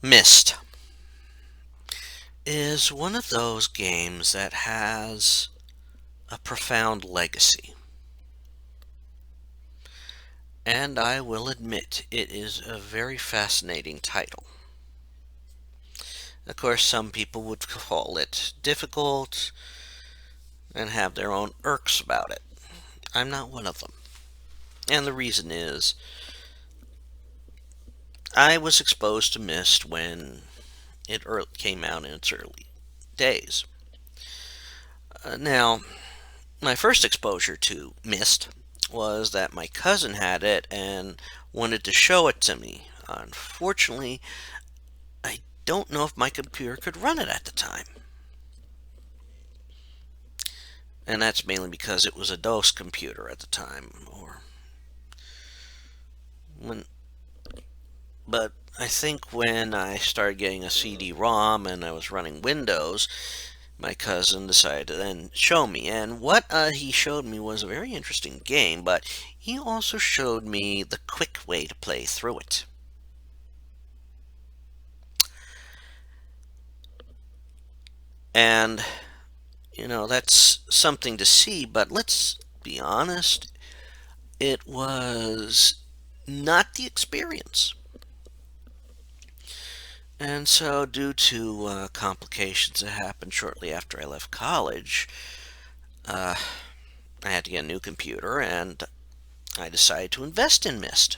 Myst is one of those games that has a profound legacy. And I will admit, it is a very fascinating title. Of course, some people would call it difficult and have their own irks about it. I'm not one of them. And the reason is, I was exposed to Myst when it came out in its early days. Now, my first exposure to Myst was that my cousin had it and wanted to show it to me. Unfortunately, I don't know if my computer could run it at the time. And that's mainly because it was a DOS computer at the time, or when. But I think when I started getting a CD-ROM and I was running Windows, my cousin decided to then show me. And what he showed me was a very interesting game, but he also showed me the quick way to play through it. And, that's something to see, but let's be honest, it was not the experience. And so, due to complications that happened shortly after I left college, uh, I had to get a new computer, and I decided to invest in Myst.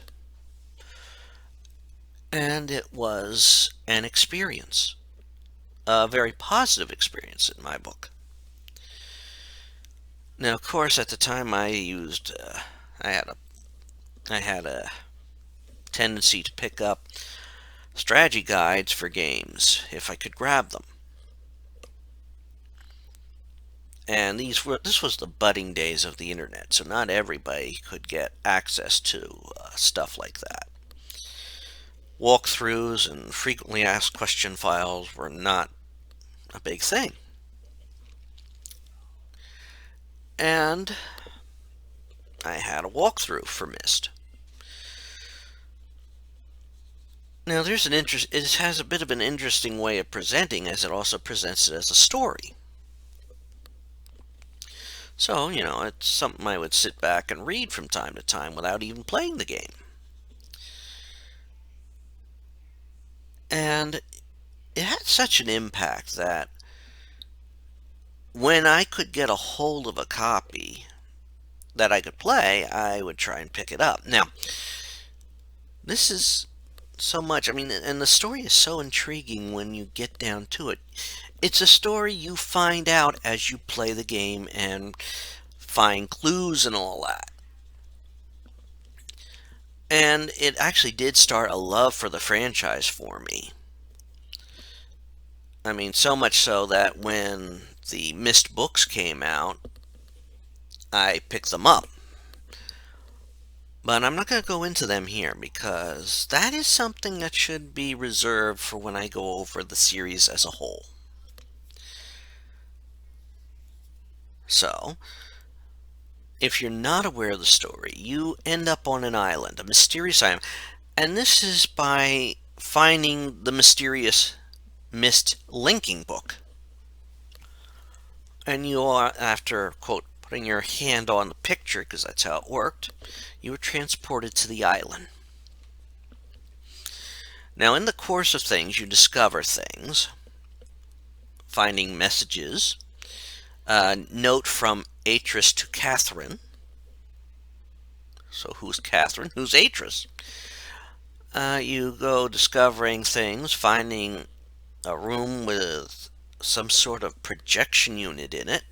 And it was an experience, a very positive experience in my book. Now, of course, at the time I had a, I had a tendency to pick up strategy guides for games if I could grab them. And this was the budding days of the internet, so not everybody could get access to stuff like that. Walkthroughs and frequently asked question files were not a big thing. And I had a walkthrough for Myst. Now there's it has a bit of an interesting way of presenting, as it also presents it as a story. So, it's something I would sit back and read from time to time without even playing the game. And it had such an impact that when I could get a hold of a copy that I could play, I would try and pick it up. Now, this is so much, and the story is so intriguing when you get down to it. It's a story you find out as you play the game and find clues and all that. And it actually did start a love for the franchise for me. So much so that when the Myst books came out, I picked them up. But I'm not going to go into them here because that is something that should be reserved for when I go over the series as a whole. So, if you're not aware of the story, you end up on an island, a mysterious island, and this is by finding the mysterious Myst linking book. And you are, after, quote, putting your hand on the picture, because that's how it worked, you were transported to the island. Now, in the course of things, you discover things, finding messages, a note from Atris to Catherine. So who's Catherine? Who's Atris? You go discovering things, finding a room with some sort of projection unit in it.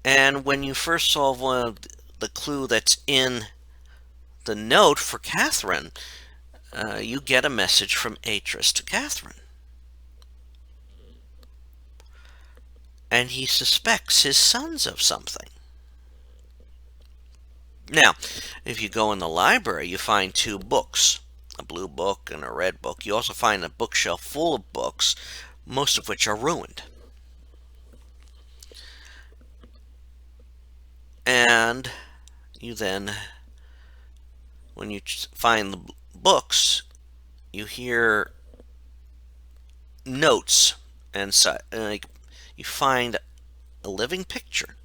And when you first solve one of the clue that's in the note for Catherine, you get a message from Atris to Catherine. And he suspects his sons of something. Now, if you go in the library, you find two books, a blue book and a red book. You also find a bookshelf full of books, most of which are ruined. And you then, when you find the books, you hear notes, and so, like, you find a living picture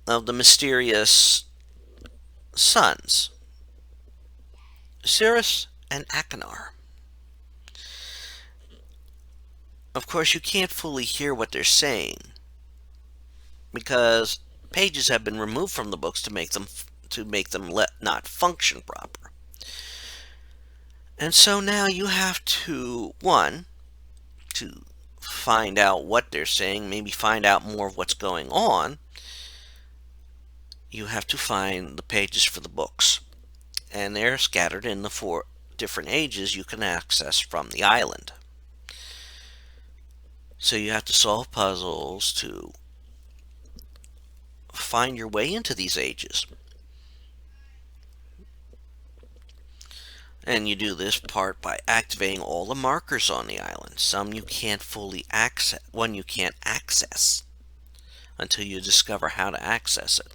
of the mysterious sons, Cirrus and Achenar. Of course, you can't fully hear what they're saying because pages have been removed from the books to make them not function proper. And so now you have to, one, to find out what they're saying, maybe find out more of what's going on. You have to find the pages for the books, and they're scattered in the 4 different ages you can access from the island. So you have to solve puzzles to find your way into these ages. And you do this part by activating all the markers on the island. Some you can't fully access, one you can't access until you discover how to access it.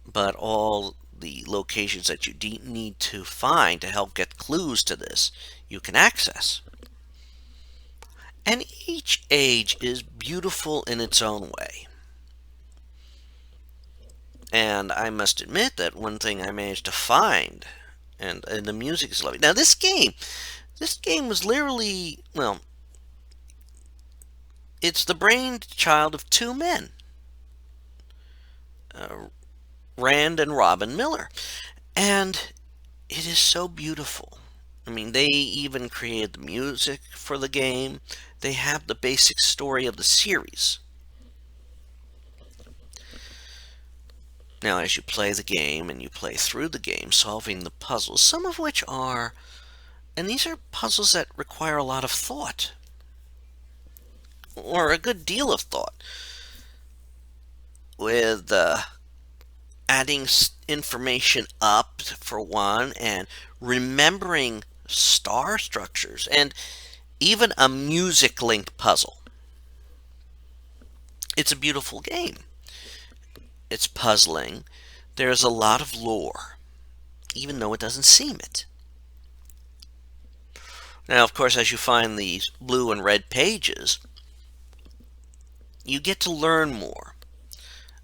But all the locations that you need to find to help get clues to this, you can access. And each age is beautiful in its own way. And I must admit that one thing I managed to find, and the music is lovely. Now this game was literally, well, it's the brainchild of 2 men, uh, Rand and Robin Miller. And it is so beautiful. I mean, they even created the music for the game. They have the basic story of the series. Now, as you play the game and you play through the game, solving the puzzles, some of which are, and these are puzzles that require a lot of thought, or a good deal of thought, with adding information up for one, and remembering star structures, and even a music link puzzle. It's a beautiful game. It's puzzling. There's a lot of lore, even though it doesn't seem it. Now, of course, as you find these blue and red pages, you get to learn more.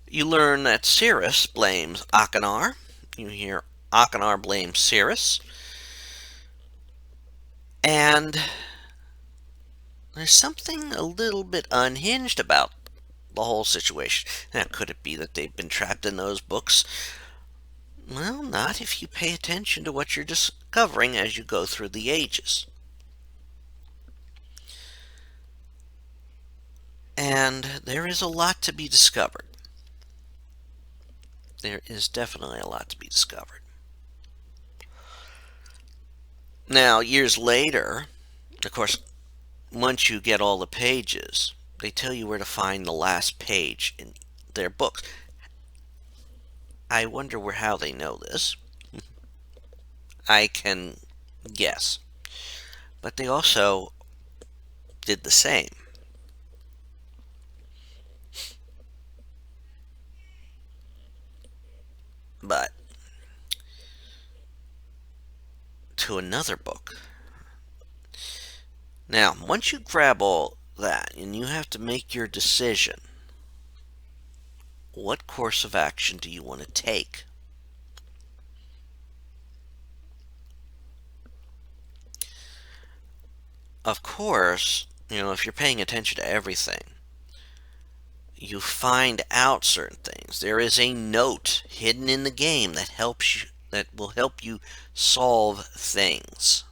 You learn that Cirrus blames Achenar. You hear Achenar blames Cirrus. And there's something a little bit unhinged about the whole situation. Now, could it be that they've been trapped in those books? Well, not if you pay attention to what you're discovering as you go through the ages. And there is a lot to be discovered. There is definitely a lot to be discovered. Now, years later, of course, once you get all the pages, they tell you where to find the last page in their books. I wonder how they know this. I can guess. But they also did the same. But to another book. Now, once you grab all that, and you have to make your decision, what course of action do you want to take? Of course, if you're paying attention to everything, you find out certain things. There is a note hidden in the game that will help you solve things.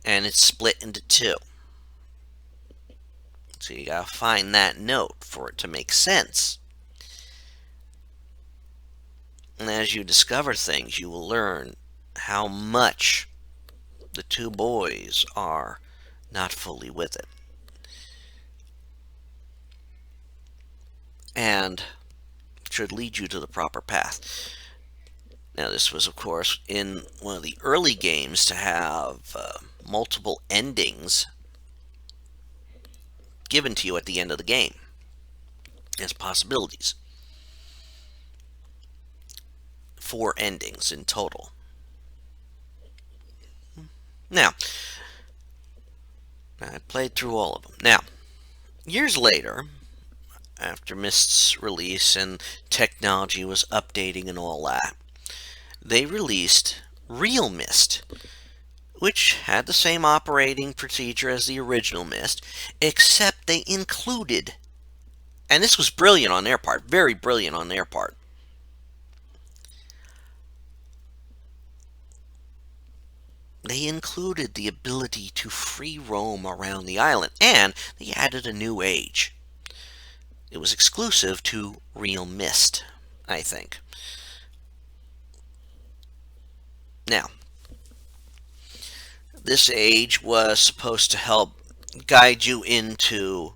And it's split into 2. So you gotta find that note for it to make sense. And as you discover things, you will learn how much the 2 boys are not fully with it. And should lead you to the proper path. Now, this was, of course, in one of the early games to have multiple endings given to you at the end of the game as possibilities. 4 endings in total. Now, I played through all of them. Now, years later, after Myst's release and technology was updating and all that, they released Real Myst, which had the same operating procedure as the original Myst, except they included, and this was brilliant on their part, very brilliant on their part, they included the ability to free roam around the island, and they added a new age. It was exclusive to Real Myst, I think. Now, this age was supposed to help guide you into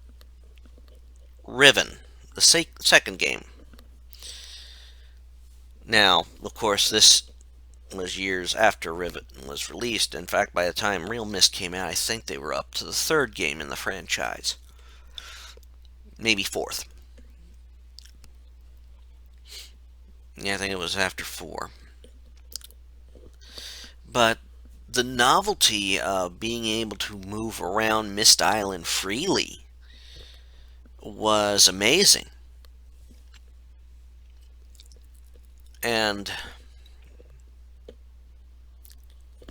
Riven, the second game. Now, of course, this was years after Riven was released. In fact, by the time Real Myst came out, I think they were up to the third game in the franchise. Maybe fourth. Yeah, I think it was after 4. But the novelty of being able to move around Myst Island freely was amazing. And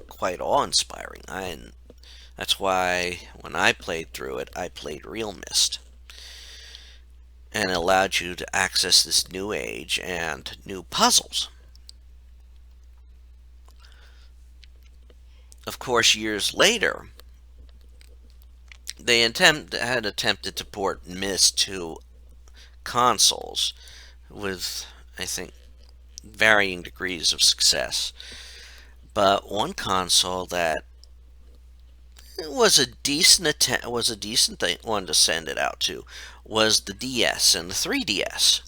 quite awe-inspiring. That's why when I played through it, I played Real Myst. And it allowed you to access this new age and new puzzles. Of course, years later, they had attempted to port Myst to consoles with, I think, varying degrees of success. But one console that was a decent one to send it out to was the DS and the 3DS.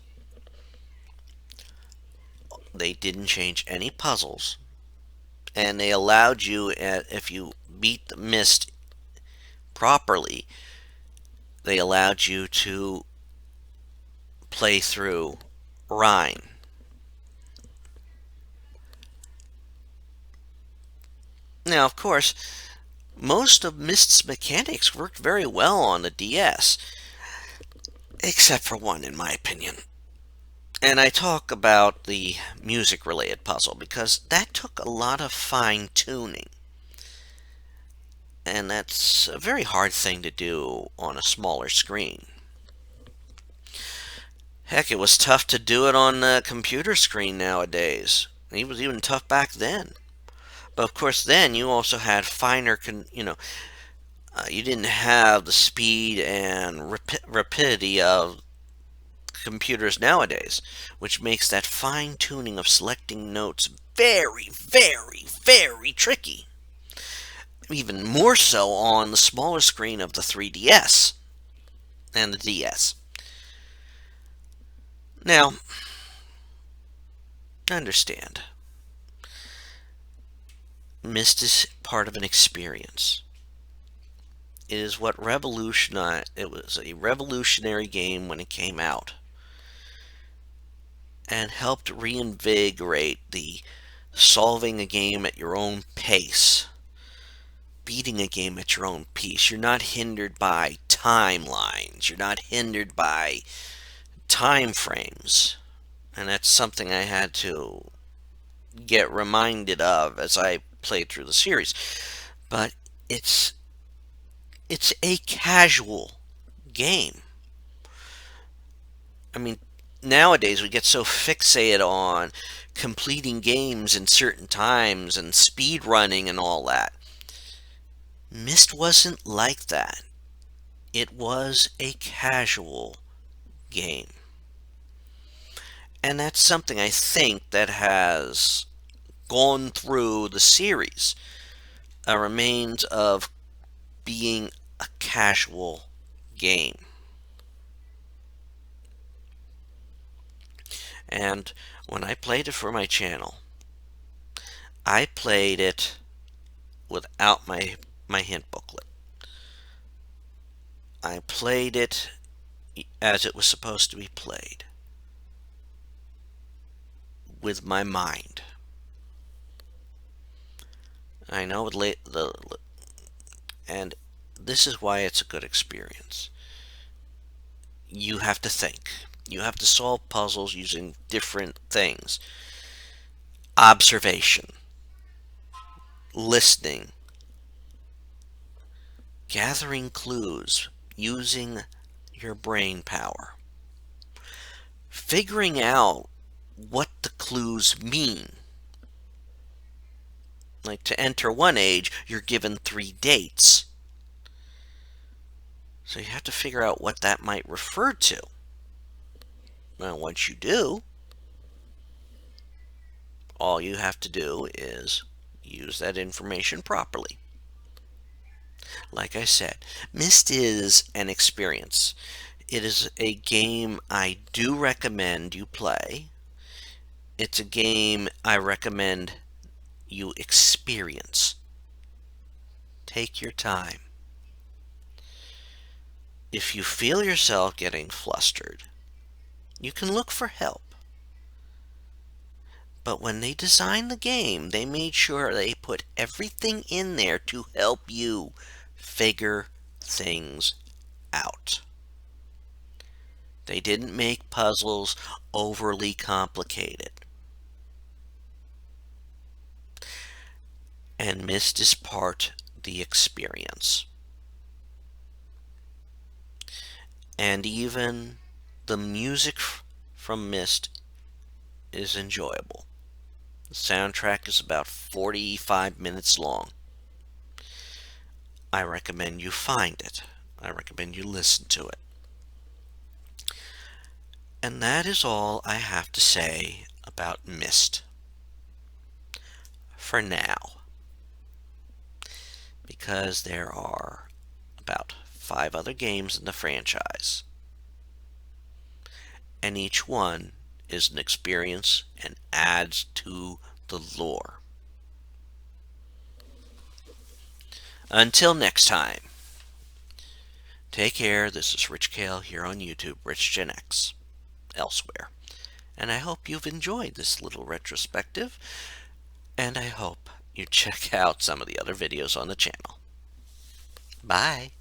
They didn't change any puzzles, and they allowed you, if you beat the Myst properly, they allowed you to play through Rhine. Now, of course, most of Myst's mechanics worked very well on the DS, except for one, in my opinion. And I talk about the music-related puzzle, because that took a lot of fine-tuning. And that's a very hard thing to do on a smaller screen. Heck, it was tough to do it on the computer screen nowadays. It was even tough back then. But of course, then you also had finer, you didn't have the speed and rapidity of computers nowadays, which makes that fine tuning of selecting notes very, very, very tricky. Even more so on the smaller screen of the 3DS and the DS. Now, understand, Myst is part of an experience. It is what revolutionized. It was a revolutionary game when it came out, and helped reinvigorate the solving a game at your own pace, beating a game at your own pace. You're not hindered by timelines. You're not hindered by time frames. And that's something I had to get reminded of as I played through the series. But it's a casual game. I mean, nowadays we get so fixated on completing games in certain times and speed running and all that. Myst wasn't like that. It was a casual game. And that's something I think that has gone through the series. A remains of being a casual game. And when I played it for my channel, I played it without my hint booklet. I played it as it was supposed to be played, with my mind. I know and this is why it's a good experience. You have to think. You have to solve puzzles using different things. Observation, listening, gathering clues, using your brain power, figuring out what the clues mean. Like to enter one age, you're given 3 dates. So you have to figure out what that might refer to. Well, once you do, all you have to do is use that information properly. Like I said, Myst is an experience. It is a game I do recommend you play. It's a game I recommend you experience. Take your time. If you feel yourself getting flustered, you can look for help. But when they designed the game, they made sure they put everything in there to help you figure things out. They didn't make puzzles overly complicated. And Myst is part the experience. And even the music from Myst is enjoyable. The soundtrack is about 45 minutes long. I recommend you find it. I recommend you listen to it. And that is all I have to say about Myst for now, because there are about 5 other games in the franchise, and each one is an experience and adds to the lore. Until next time, take care. This is Rich Kale here on YouTube, Rich Gen X, elsewhere. And I hope you've enjoyed this little retrospective, and I hope you check out some of the other videos on the channel. Bye.